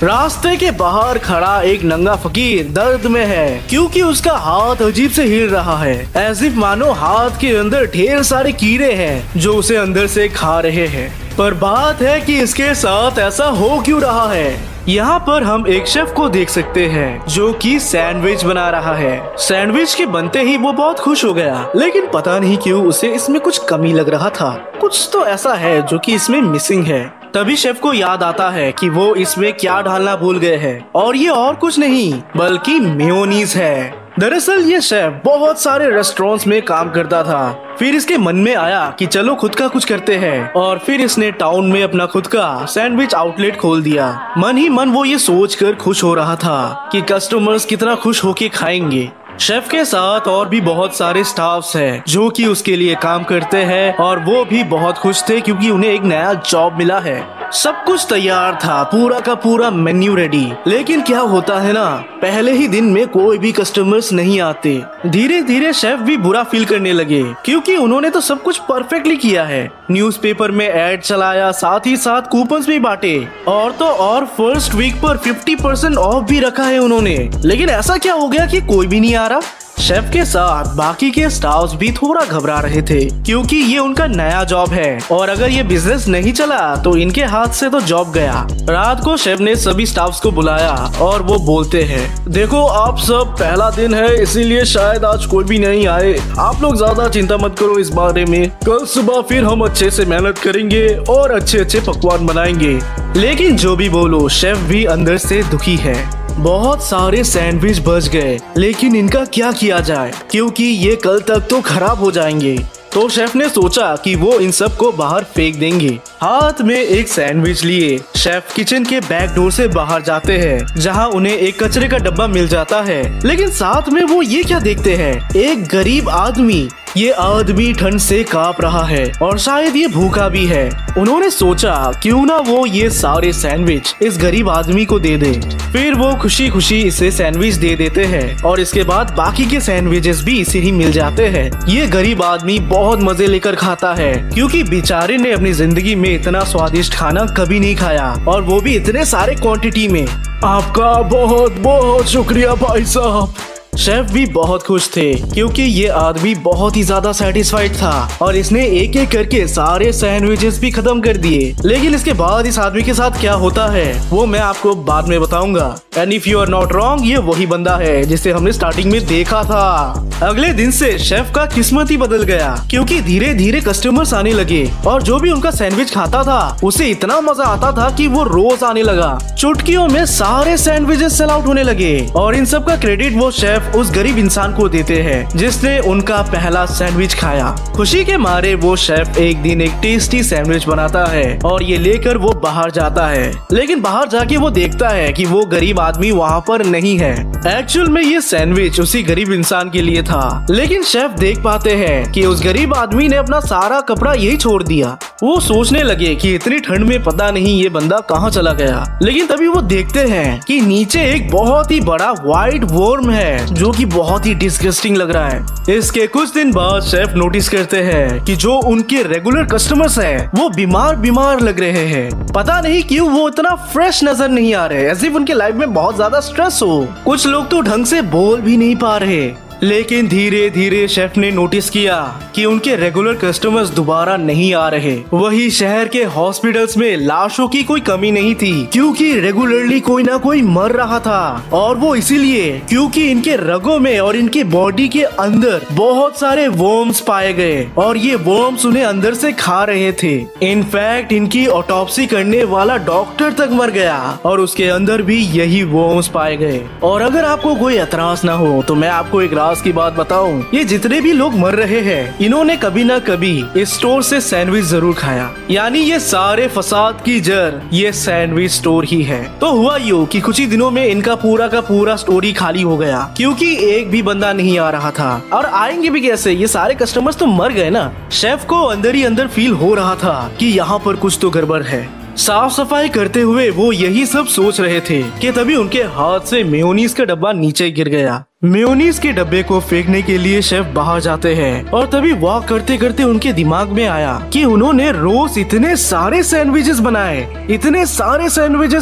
रास्ते के बाहर खड़ा एक नंगा फकीर दर्द में है क्योंकि उसका हाथ अजीब से हिल रहा है, एज़ इफ मानो हाथ के अंदर ढेर सारे कीड़े हैं जो उसे अंदर से खा रहे हैं। पर बात है कि इसके साथ ऐसा हो क्यों रहा है। यहाँ पर हम एक शेफ को देख सकते हैं जो कि सैंडविच बना रहा है। सैंडविच के बनते ही वो बहुत खुश हो गया, लेकिन पता नहीं क्यों उसे इसमें कुछ कमी लग रहा था। कुछ तो ऐसा है जो कि इसमें मिसिंग है। तभी शेफ को याद आता है कि वो इसमें क्या डालना भूल गए हैं, और ये और कुछ नहीं बल्कि मेयोनीज है। दरअसल ये शेफ बहुत सारे रेस्टोरेंट्स में काम करता था। फिर इसके मन में आया कि चलो खुद का कुछ करते हैं, और फिर इसने टाउन में अपना खुद का सैंडविच आउटलेट खोल दिया। मन ही मन वो ये सोचकर खुश हो रहा था कि कस्टमर्स कितना खुश होके खाएंगे। शेफ के साथ और भी बहुत सारे स्टाफ्स हैं जो कि उसके लिए काम करते हैं, और वो भी बहुत खुश थे क्योंकि उन्हें एक नया जॉब मिला है। सब कुछ तैयार था, पूरा का पूरा मेन्यू रेडी। लेकिन क्या होता है ना, पहले ही दिन में कोई भी कस्टमर्स नहीं आते। धीरे धीरे शेफ भी बुरा फील करने लगे क्योंकि उन्होंने तो सब कुछ परफेक्टली किया है। न्यूज़पेपर में एड चलाया, साथ ही साथ कूपन्स भी बांटे, और तो और फर्स्ट वीक पर 50% ऑफ भी रखा है उन्होंने। लेकिन ऐसा क्या हो गया कि कोई भी नहीं आ रहा। शेफ के साथ बाकी के स्टाफ्स भी थोड़ा घबरा रहे थे क्योंकि ये उनका नया जॉब है, और अगर ये बिजनेस नहीं चला तो इनके हाथ से तो जॉब गया। रात को शेफ ने सभी स्टाफ्स को बुलाया और वो बोलते हैं, देखो आप सब, पहला दिन है इसीलिए शायद आज कोई भी नहीं आए। आप लोग ज्यादा चिंता मत करो इस बारे में। कल सुबह फिर हम अच्छे से मेहनत करेंगे और अच्छे अच्छे पकवान बनाएंगे। लेकिन जो भी बोलो, शेफ भी अंदर से दुखी है। बहुत सारे सैंडविच बच गए, लेकिन इनका क्या किया जाए क्योंकि ये कल तक तो खराब हो जाएंगे। तो शेफ ने सोचा कि वो इन सब को बाहर फेंक देंगे। हाथ में एक सैंडविच लिए शेफ किचन के बैक डोर से बाहर जाते हैं, जहां उन्हें एक कचरे का डब्बा मिल जाता है। लेकिन साथ में वो ये क्या देखते हैं, एक गरीब आदमी। ये आदमी ठंड से कांप रहा है और शायद ये भूखा भी है। उन्होंने सोचा क्यों ना वो ये सारे सैंडविच इस गरीब आदमी को दे दे। फिर वो खुशी खुशी इसे सैंडविच दे देते हैं, और इसके बाद बाकी के सैंडविचेस भी इसे ही मिल जाते हैं। ये गरीब आदमी बहुत मजे लेकर खाता है क्योंकि बेचारे ने अपनी जिंदगी में इतना स्वादिष्ट खाना कभी नहीं खाया, और वो भी इतने सारे क्वांटिटी में। आपका बहुत बहुत शुक्रिया भाई साहब। शेफ भी बहुत खुश थे क्योंकि ये आदमी बहुत ही ज्यादा सेटिस्फाइड था, और इसने एक एक करके सारे सैंडविचेस भी खत्म कर दिए। लेकिन इसके बाद इस आदमी के साथ क्या होता है वो मैं आपको बाद में बताऊंगा। And if you are not wrong, ये वही बंदा है जिसे हमने स्टार्टिंग में देखा था। अगले दिन से शेफ का किस्मत ही बदल गया क्योंकि धीरे धीरे कस्टमर्स आने लगे, और जो भी उनका सैंडविच खाता था उसे इतना मजा आता था कि वो रोज आने लगा। चुटकियों में सारे सैंडविचेस सेल आउट होने लगे, और इन सब का क्रेडिट वो शेफ उस गरीब इंसान को देते हैं जिसने उनका पहला सैंडविच खाया। खुशी के मारे वो शेफ एक दिन एक टेस्टी सैंडविच बनाता है और ये लेकर वो बाहर जाता है। लेकिन बाहर जाके वो देखता है कि वो गरीब आदमी वहाँ पर नहीं है। एक्चुअल में ये सैंडविच उसी गरीब इंसान के लिए था। लेकिन शेफ देख पाते हैं कि उस गरीब आदमी ने अपना सारा कपड़ा यही छोड़ दिया। वो सोचने लगे कि इतनी ठंड में पता नहीं ये बंदा कहाँ चला गया। लेकिन तभी वो देखते हैं कि नीचे एक बहुत ही बड़ा व्हाइट वर्म है जो कि बहुत ही डिस्गस्टिंग लग रहा है। इसके कुछ दिन बाद शेफ नोटिस करते हैं कि जो उनके रेगुलर कस्टमर्स हैं वो बीमार बीमार लग रहे हैं। पता नहीं क्यों वो इतना फ्रेश नजर नहीं आ रहे, एज़ इफ उनके लाइफ में बहुत ज्यादा स्ट्रेस हो। कुछ लोग तो ढंग से बोल भी नहीं पा रहे। लेकिन धीरे धीरे शेफ ने नोटिस किया कि उनके रेगुलर कस्टमर्स दोबारा नहीं आ रहे। वही शहर के हॉस्पिटल्स में लाशों की कोई कमी नहीं थी क्योंकि रेगुलरली कोई ना कोई मर रहा था, और वो इसीलिए क्योंकि इनके रगों में और इनके बॉडी के अंदर बहुत सारे वर्म्स पाए गए, और ये वर्म्स उन्हें अंदर से खा रहे थे। इनफैक्ट इनकी ऑटोप्सी करने वाला डॉक्टर तक मर गया और उसके अंदर भी यही वर्म्स पाए गए। और अगर आपको कोई एतराज ना हो तो मैं आपको एक की बात बताऊं, ये जितने भी लोग मर रहे हैं इन्होंने कभी ना कभी इस स्टोर से सैंडविच जरूर खाया। यानी ये सारे फसाद की जड़ ये सैंडविच स्टोर ही है। तो हुआ यूं कि कुछ ही दिनों में इनका पूरा का पूरा स्टोर ही खाली हो गया क्योंकि एक भी बंदा नहीं आ रहा था, और आएंगे भी कैसे, ये सारे कस्टमर्स तो मर गए ना। शेफ को अंदर ही अंदर फील हो रहा था कि यहाँ पर कुछ तो गड़बड़ है। साफ सफाई करते हुए वो यही सब सोच रहे थे कि तभी उनके हाथ से मेयोनीज का डब्बा नीचे गिर गया। मेयोनीज के डब्बे को फेंकने के लिए शेफ बाहर जाते हैं और तभी वॉक करते करते उनके दिमाग में आया कि उन्होंने रोज इतने सारे सैंडविचेस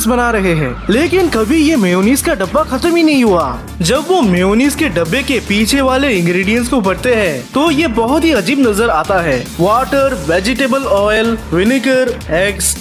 बना रहे हैं, लेकिन कभी ये मेयोनीज का डब्बा खत्म ही नहीं हुआ। जब वो मेयोनीज के डब्बे के पीछे वाले इंग्रेडिएंट्स को पढ़ते हैं तो ये बहुत ही अजीब नजर आता है। Water, vegetable oil, vinegar, eggs,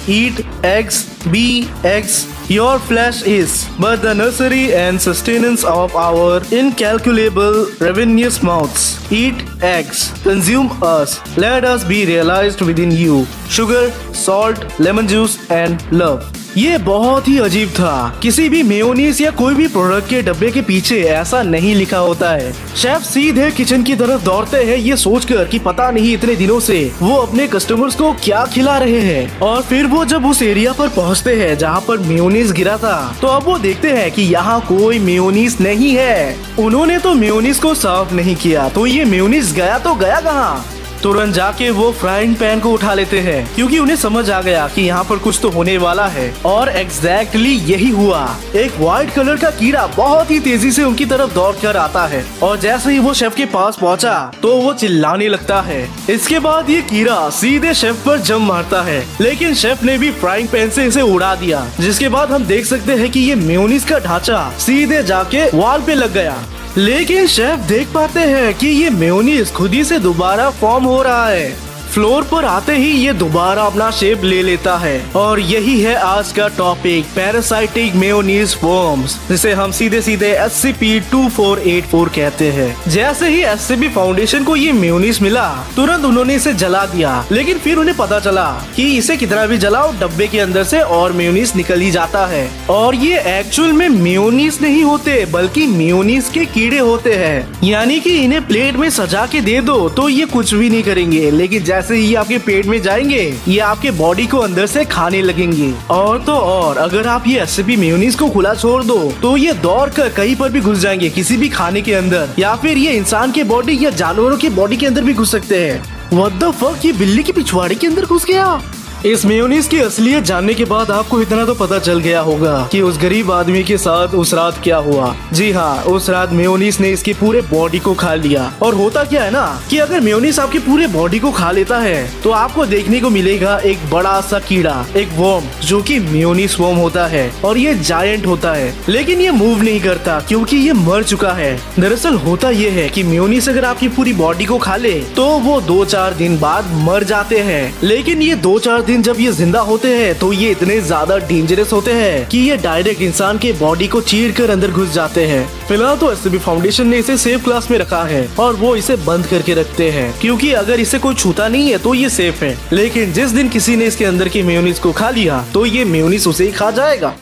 eat eggs, be eggs. Your flesh is, but the nursery and sustenance of our incalculable ravenous mouths. Eat eggs, consume us, let us be realized within you. Sugar, salt, lemon juice and love. ये बहुत ही अजीब था। किसी भी mayonnaise या कोई भी product के डब्बे के पीछे ऐसा नहीं लिखा होता है। शेफ सीधे किचन की तरफ दौड़ते हैं ये सोचकर कि पता नहीं इतने दिनों से वो अपने कस्टमर्स को क्या खिला रहे हैं। और फिर वो जब उस एरिया पर पहुंचते हैं जहां पर मेयोनीज गिरा था, तो अब वो देखते हैं कि यहाँ कोई मेयोनीज नहीं है। उन्होंने तो मेयोनीज को साफ नहीं किया, तो ये मेयोनीज गया तो गया कहाँ। तुरंत जाके वो फ्राइंग पैन को उठा लेते हैं क्योंकि उन्हें समझ आ गया कि यहाँ पर कुछ तो होने वाला है। और एग्जैक्टली यही हुआ। एक व्हाइट कलर का कीड़ा बहुत ही तेजी से उनकी तरफ दौड़ कर आता है और जैसे ही वो शेफ के पास पहुँचा तो वो चिल्लाने लगता है। इसके बाद ये कीड़ा सीधे शेफ पर जम मारता है, लेकिन शेफ ने भी फ्राइंग पैन से इसे उड़ा दिया, जिसके बाद हम देख सकते हैं कि ये मेयोनीज का ढांचा सीधे जाके वॉल पे लग गया। लेकिन शेफ देख पाते हैं कि ये मेयोनीज खुद ही से दोबारा फॉर्म हो रहा है। फ्लोर पर आते ही ये दोबारा अपना शेप ले लेता है और यही है आज का टॉपिक, पैरासाइटिक मेयोनीज फॉर्म्स, जिसे हम सीधे SCP-2484 कहते हैं। जैसे ही SCP फाउंडेशन को ये मेयोनीज मिला, तुरंत उन्होंने इसे जला दिया, लेकिन फिर उन्हें पता चला कि इसे कितना भी जलाओ डब्बे के अंदर से और मेयोनीज निकल ही जाता है। और ये एक्चुअल में मेयोनीज नहीं होते बल्कि मेयोनीज के कीड़े होते हैं, यानी कि इन्हें प्लेट में सजा के दे दो तो ये कुछ भी नहीं करेंगे, लेकिन जैसे ही आपके पेट में जाएंगे ये आपके बॉडी को अंदर से खाने लगेंगे। और तो और अगर आप ये SCP मेयोनीज को खुला छोड़ दो तो ये दौड़ कर कहीं पर भी घुस जाएंगे, किसी भी खाने के अंदर, या फिर ये इंसान के बॉडी या जानवरों के बॉडी के अंदर भी घुस सकते हैं। व्हाट द फक, ये बिल्ली की पिछवाड़े के अंदर घुस गया। इस मेयोनीज की असलियत जानने के बाद आपको इतना तो पता चल गया होगा कि उस गरीब आदमी के साथ उस रात क्या हुआ। जी हाँ, उस रात मेयोनीज ने इसकी पूरे बॉडी को खा लिया। और होता क्या है ना कि अगर मेयोनीज आपकी पूरे बॉडी को खा लेता है तो आपको देखने को मिलेगा एक बड़ा सा कीड़ा, एक वर्म, जो कि मेयोनीज वर्म होता है और ये जायंट होता है, लेकिन ये मूव नहीं करता क्योंकि ये मर चुका है। दरअसल होता ये है कि मेयोनीज अगर आपकी पूरी बॉडी को खा ले तो वो 2-4 दिन बाद मर जाते हैं, लेकिन ये 2-4 दिन जब ये जिंदा होते हैं तो ये इतने ज्यादा डेंजरस होते हैं कि ये डायरेक्ट इंसान के बॉडी को चीर कर अंदर घुस जाते हैं। फिलहाल तो SCP फाउंडेशन ने इसे सेफ क्लास में रखा है और वो इसे बंद करके रखते हैं क्योंकि अगर इसे कोई छूता नहीं है तो ये सेफ है, लेकिन जिस दिन किसी ने इसके अंदर की मेयोनीज को खा लिया तो ये मेयोनीज उसे ही खा जाएगा।